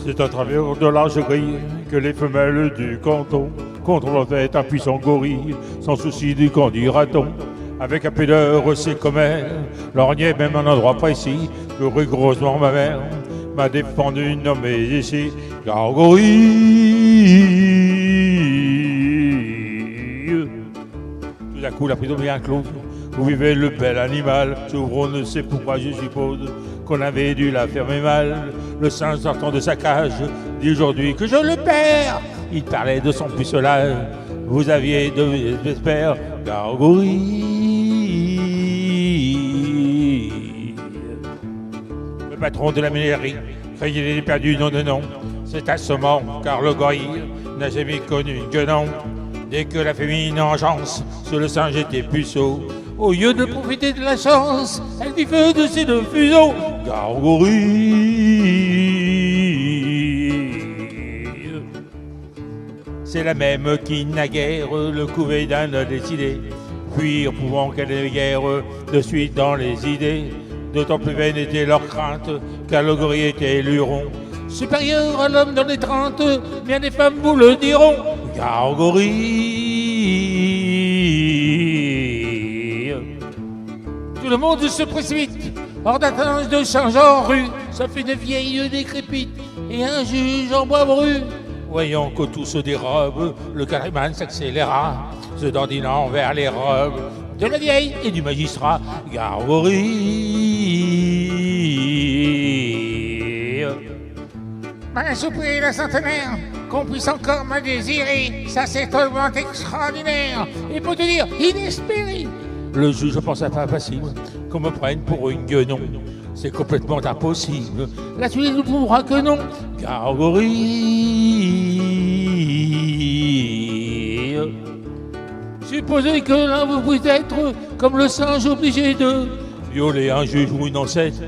C'est à travers de l'âge gris que les femelles du canton contrôlent un puissant gorille, sans souci du qu'en dira-t-on. Avec un peu d'heure, c'est comme elle, lorgnait même un endroit précis, que rigoureusement ma mère m'a défendu, nommé ici gargouille. Tout à coup, la prison bien close, où vivait le bel animal, s'ouvre, on ne sait pourquoi, je suppose, qu'on avait dû la fermer mal. Le singe sortant de sa cage dit aujourd'hui que je le perds. Il parlait de son pucelage. Vous aviez de j'espère, gargouille. Le patron de la minerie craignait les perdus, non de nom. C'est assommant car le gorille n'a jamais connu que non. Dès que la féminine engeance sur le singe était puceau, au lieu de profiter de la chance, elle fit feu de ses deux fuseaux. Gargouille. C'est la même qui naguère le couvait d'un décidé, fuir pouvant qu'elle ait guère de suite dans les idées. D'autant plus vaine était leur crainte, car le gorille était luron, supérieur à l'homme dans les 30, bien des femmes vous le diront. Gargouille. Tout le monde se précipite, hors d'atteinte de change en rue, sauf une vieille décrépite et un juge en bois brut. Voyant que tout se dérobe, le caréman s'accéléra, se dandinant vers les robes de la vieille et du magistrat. Gargouille. Ben, soupir le centenaire, qu'on puisse encore me désirer, ça c'est tellement extraordinaire, et pour te dire, inespéré. Le juge pensait pas facile, qu'on me prenne pour une guenon. C'est complètement impossible. La suite ne pourra que non. Gargouille. Supposez que l'un vous puisse être comme le singe obligé de violer un juge ou une ancêtre.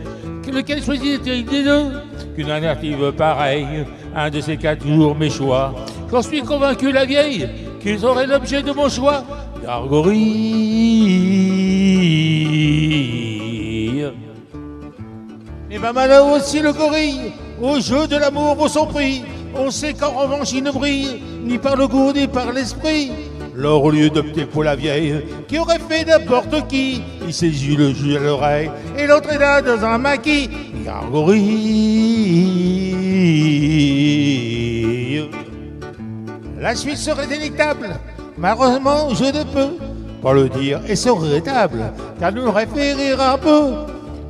Lequel choisit-il des deux? Qu'une alternative pareille, un de ces quatre jours mes choix. J'en suis convaincu, la vieille, qu'ils auraient l'objet de mon choix. Gargouille. Et ben malheur aussi le gorille, au jeu de l'amour vaut son prix. On sait qu'en revanche il ne brille, ni par le goût, ni par l'esprit. Lors, au lieu d'opter pour la vieille, qui aurait fait n'importe qui, il saisit le juge à l'oreille et l'entraîna dans un maquis. Gargouille. La suite serait délectable, malheureusement je ne peux pas le dire et c'est regrettable, car nous aurait fait rire un peu.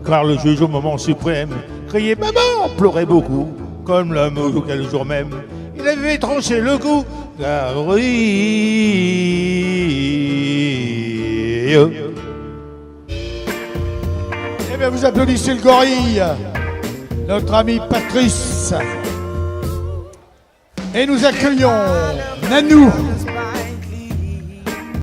Car le juge au moment suprême criait maman, pleurait beaucoup, comme l'homme auquel le jour même il avait tranché le cou. Gargouille. Eh bien, vous applaudissez le gorille, notre ami Patrice. Et nous accueillons Nanou.